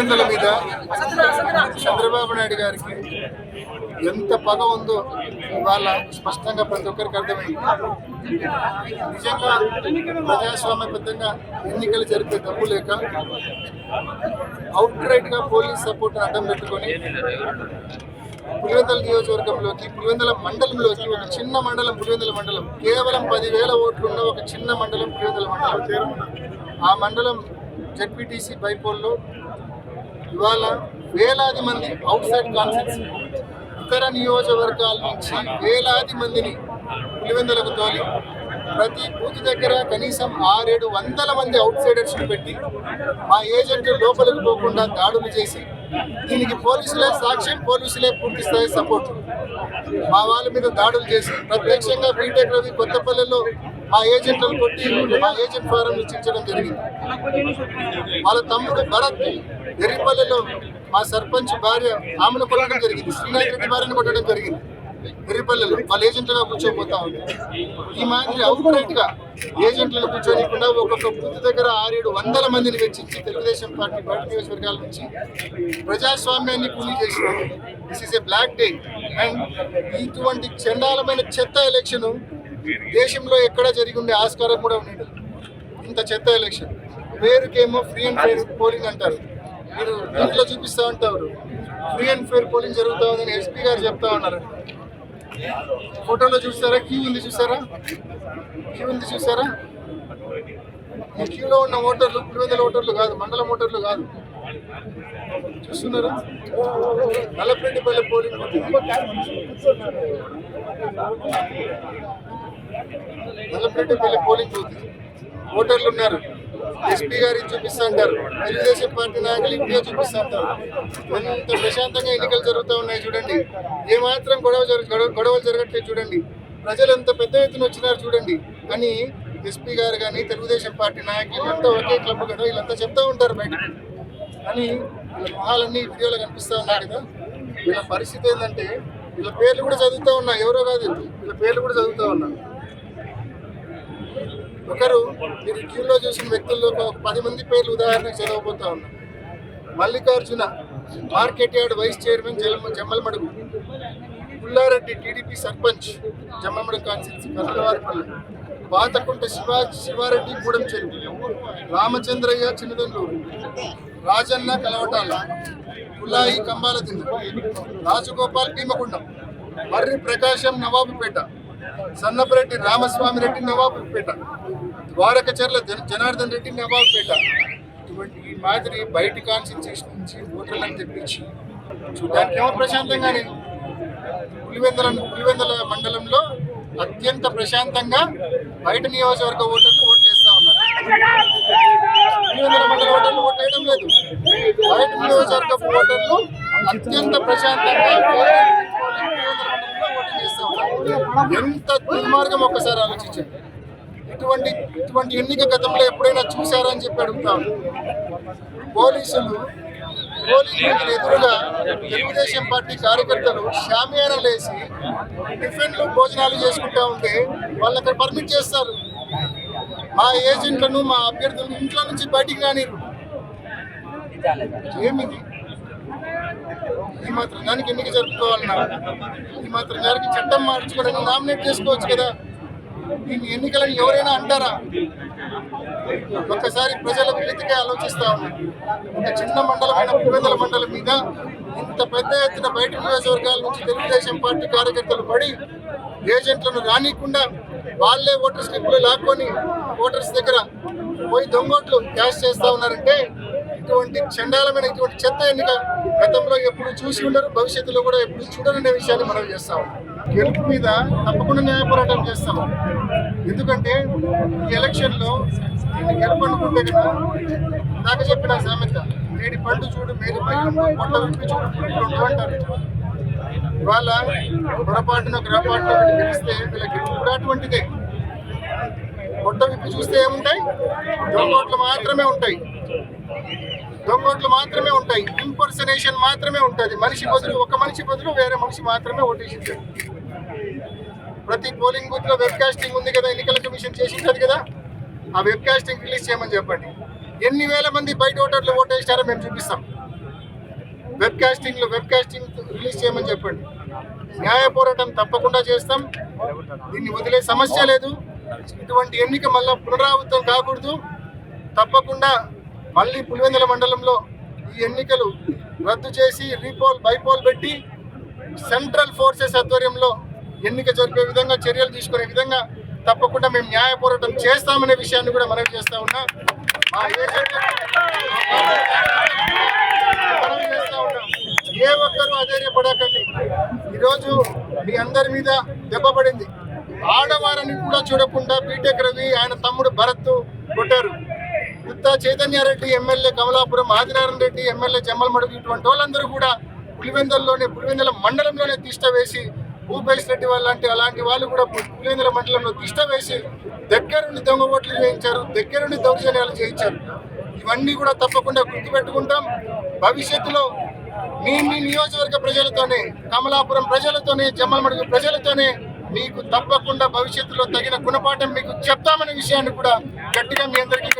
పులివెందుల మీద చంద్రబాబు నాయుడు గారికి ఎంత పగ ఉందో ఇవాళ స్పష్టంగా ప్రతి ఒక్కరికి అర్థమైంది. నిజంగా ప్రజాస్వామ్యబద్ధంగా ఎన్నికలు జరిపే డబ్బు లేక అవుట్ రైట్ గా పోలీస్ సపోర్ట్ అడ్డం పెట్టుకొని పులివెందుల నియోజకవర్గంలోకి, పులివెందుల మండలంలోకి, ఒక చిన్న మండలం పులివెందుల మండలం, కేవలం 10,000 ఓట్లున్న ఒక చిన్న మండలం పులివెందుల మండలం, ఆ మండలం జెడ్పీటీసీ బైపోల్లో ఇవాళ వేలాది మంది అవుట్ సైడ్ కాన్స్టిట్యూన్సీ ఇతర నియోజకవర్గాల నుంచి వేలాది మందిని పులివెందులకు తోలి ప్రతి బూత్ దగ్గర కనీసం 600-700 మంది అవుట్ సైడర్స్ పెట్టి మా ఏజెంట్లు లోపలికి పోకుండా దాడులు చేసి, దీనికి పోలీసులే సాక్ష్యం, పోలీసులే పూర్తి స్థాయి సపోర్ట్, మా వాళ్ళ మీద దాడులు చేసి ప్రత్యక్షంగా బీటెక్ రవి కొత్తపల్లిలో మా ఏజెంట్లను కొట్టి మా ఏజెంట్ ఫారం ఇచ్చించడం జరిగింది. వాళ్ళ తమ్ముడు భరత్ ఎర్రిపల్లిలో మా సర్పంచ్ భార్య ఆమెను కొట్టడం జరిగింది, శ్రీనాథ్ రెడ్డి భార్యను కొట్టడం జరిగింది. ఎర్రిపల్లిలో వాళ్ళ ఏజెంట్లుగా కూర్చోపోతా ఉంది. ఈ మాదిరి అవుట్ రైట్ గా ఏజెంట్లను కూర్చోనికుండా ఒక్కొక్క బూత్ దగ్గర 600-700 మందిని వెచ్చించి తెలుగుదేశం పార్టీ బయట నియోజకవర్గాల నుంచి ప్రజాస్వామ్యాన్ని కూలీ చేసినాం. This is a black day. And ఇటువంటి చండాలమైన చెత్త ఎలక్షన్ దేశంలో ఎక్కడ జరిగి ఉండే ఆస్కారం కూడా ఉండేది. ఇంత చెత్త ఎలక్షన్ పేరుకేమో ఫ్రీ అండ్ ఫెయిర్ పోలింగ్ అంటారు, మీరు దీంట్లో చూపిస్తా ఉంటారు ఫ్రీ అండ్ ఫెయిర్ పోలింగ్ జరుగుతూ ఉందని ఎస్పీ గారు చెప్తా ఉన్నారు. ఫోటోలో చూసారా, క్యూ ఉంది చూసారా, క్యూ ఉంది చూసారా. ఈ క్యూలో ఉన్న ఓటర్లు పులివెందుల ఓటర్లు కాదు, మండలం ఓటర్లు కాదు, చూస్తున్నారా. Nallapareddipalli polling Nallapareddipalli polling booth ఓటర్లు ఉన్నారు. ఎస్పీ గారికి చూపిస్తా అంటారు, తెలుగుదేశం పార్టీ నాయకులు ఇండియా చూపిస్తా అంటారు. ఎంత ప్రశాంతంగా ఎన్నికలు జరుగుతూ ఉన్నాయి చూడండి, ఏమాత్రం గొడవలు జరగట్లేదు చూడండి, ప్రజలు ఎంత పెద్ద ఎత్తున వచ్చినారు చూడండి అని ఎస్పీ గారు కానీ తెలుగుదేశం పార్టీ నాయకులు అంతా ఒకే క్లబ్ కదా, వీళ్ళంతా చెప్తా ఉంటారు బయటకు అని. వీళ్ళ మొహాలన్నీ వీడియోలో కనిపిస్తూ ఉన్నాయి కదా. వీళ్ళ పరిస్థితి ఏంటంటే వీళ్ళ పేర్లు కూడా చదువుతూ ఉన్నా, ఎవరో కాదు వీళ్ళ పేర్లు కూడా చదువుతూ ఉన్నా. ఒకరు మీరు క్యూలో చూసిన వ్యక్తుల్లో ఒక 10 మంది పేర్లు ఉదాహరణకు చదవబోతా ఉన్నారు. Mallikarjuna market yard vice chairman Jammalamadugu, Pullareddy TDP sarpanch Jammalamadugu constituency Karnavaripalli, Pathakunta Sivareddy Gudem Cheruvu, Ramachandraiah చిన్నదల్లూరు, Rajanna కలవటాల, పుల్లాయి కంబాలదింద, Rajagopal భీమగుండం, మర్రి ప్రకాశం నవాబుపేట, సన్నపరెడ్డి రామస్వామిరెడ్డి నవాబుపేట, ద్వారకచర్ల జనార్దన్ రెడ్డి నవాబుపేట. ఇటువంటి ఈ మాదిరి బయటి కాన్స్టిట్యూషన్ నుంచి ఓటర్లను తెప్పించి చూడడానికి ఏమో ప్రశాంతంగానే పులివెందుల మండలంలో అత్యంత ప్రశాంతంగా బయట నియోజకవర్గ ఓటర్లు ఓట్లు వేస్తా ఉన్నారు. పులివెందుల మండల ఓటర్లు ఓట్లు వేయడం లేదు, బయట నియోజకవర్గ ఓటర్లు అత్యంత ప్రశాంతంగా ఓటు చేస్తా ఉన్నారు. ఎంత దుర్మార్గం ఒక్కసారి ఆలోచించండి. ఇటువంటి ఎన్నిక గతంలో ఎప్పుడైనా చూశారా అని చెప్పి అడుగుతాను. పోలీసులు పోలింగ్ ఎదురుగా తెలుగుదేశం పార్టీ కార్యకర్తలు షామియానాలేసి టిఫిన్లు భోజనాలు చేసుకుంటా ఉంటే వాళ్ళు అక్కడ పర్మిట్ చేస్తారు. మా ఏజెంట్లను మా అభ్యర్థులను ఇంట్లో నుంచి బయటికి రానిరు. ఏమిది? ఈ మాత్రం దానికి ఎన్నిక జరుపుకోవాలన్నా, ఈ మాత్రం గారికి చట్టం మార్చుకోవడానికి నామినేట్ చేసుకోవచ్చు కదా. దీన్ని ఎన్నికలను ఎవరైనా అంటారా? ఒక్కసారి ప్రజల వినతిగా ఆలోచిస్తా ఉన్నారు. ఒక చిన్న మండలమైన పులివెందుల మండలం మీద ఇంత పెద్ద ఎత్తున బయట నియోజకవర్గాల నుంచి తెలుగుదేశం పార్టీ కార్యకర్తలు పడి ఏజెంట్లను రానియకుండా వాళ్ళే ఓటర్ స్లిప్లు లాక్కొని ఓటర్స్ దగ్గర పోయి దొంగోట్లు క్యాష్ చేస్తా ఉన్నారంటే ఇటువంటి చండాలమైన ఇటువంటి చెత్త ఎన్నిక గతంలో ఎప్పుడు చూసి ఉండరు, భవిష్యత్తులో కూడా ఎప్పుడు చూడరనే విషయాన్ని మనం చేస్తాం. గెలుపు మీద తప్పకుండా న్యాయ పోరాటం చేస్తాం. ఎందుకంటే ఈ ఎలక్షన్లో దీన్ని గెలుపు అనుకుంటే కదా, నాకు చెప్పిన సామెత, మేడి పండు చూడు మేడి పొట్ట విప్పి చూడు అంటారు. ఇవాళ పొరపాటున గ్రహపాటున గెలిస్తే వీళ్ళ గెలుపు కూడా అటువంటిదే. పొట్ట విప్పి చూస్తే ఏముంటాయి? దొంగోట్లు మాత్రమే ఉంటాయి, దొంగోట్లు మాత్రమే ఉంటాయి, ఇంపర్సనేషన్ మాత్రమే ఉంటుంది. మనిషి బదులు ఒక మనిషి బదులు వేరే మనిషి మాత్రమే ఓటేసింటారు. ప్రతి పోలింగ్ బూత్ లో వెబ్ కాస్టింగ్ ఉంది కదా, ఎన్నికల కమిషన్ చేసి ఉంటుంది కదా, ఆ వెబ్ కాస్టింగ్ రిలీజ్ చేయమని చెప్పండి. ఎన్ని వేల మంది బయట ఓటర్లు ఓటేస్తారో మేము చూపిస్తాం. వెబ్ కాస్టింగ్ రిలీజ్ చేయమని చెప్పండి. న్యాయ పోరాటం తప్పకుండా చేస్తాం. దీన్ని వదిలే సమస్య లేదు. ఇటువంటి ఎన్నిక మళ్ళీ పునరావృతం కాకూడదు. తప్పకుండా మళ్ళీ పులివెందుల మండలంలో ఈ ఎన్నికలు రద్దు చేసి బైపోల్ పెట్టి సెంట్రల్ ఫోర్సెస్ ఆధ్వర్యంలో ఎన్నిక జరిపే విధంగా చర్యలు తీసుకునే విధంగా తప్పకుండా మేము న్యాయ పోరాటం చేస్తామనే విషయాన్ని కూడా మనవి చేస్తా ఉన్నా. ఏ ఒక్కరూ అధైర్యపడకండి. ఈరోజు మీ అందరి మీద దెబ్బ పడింది. ఆడవారిని కూడా చూడకుండా బీటెక్ రవి ఆయన తమ్ముడు భరత్ కొట్టారు. గుత్తా చైతన్యారెడ్డి ఎమ్మెల్యే కమలాపురం, ఆదినారాయణ రెడ్డి ఎమ్మెల్యే జమ్మలమడుగు, ఇటువంటి వాళ్ళందరూ కూడా పులివెందుల మండలంలోనే తిష్ట వేసి, భూపేష్ రెడ్డి అలాంటి వాళ్ళు కూడా పులివెందుల మండలంలో తిష్ట వేసి దగ్గరుండి దొంగ ఓట్లు చేయించారు, దగ్గరుండి దౌర్జన్యాలు చేయించారు. ఇవన్నీ కూడా తప్పకుండా గుర్తుపెట్టుకుంటాం. భవిష్యత్తులో మీ నియోజకవర్గ ప్రజలతోనే, కమలాపురం ప్రజలతోనే, జమ్మలమడుగు ప్రజలతోనే మీకు తప్పకుండా భవిష్యత్తులో తగిన గుణపాఠం మీకు చెప్తామనే విషయాన్ని కూడా గట్టిగా మీ అందరికీ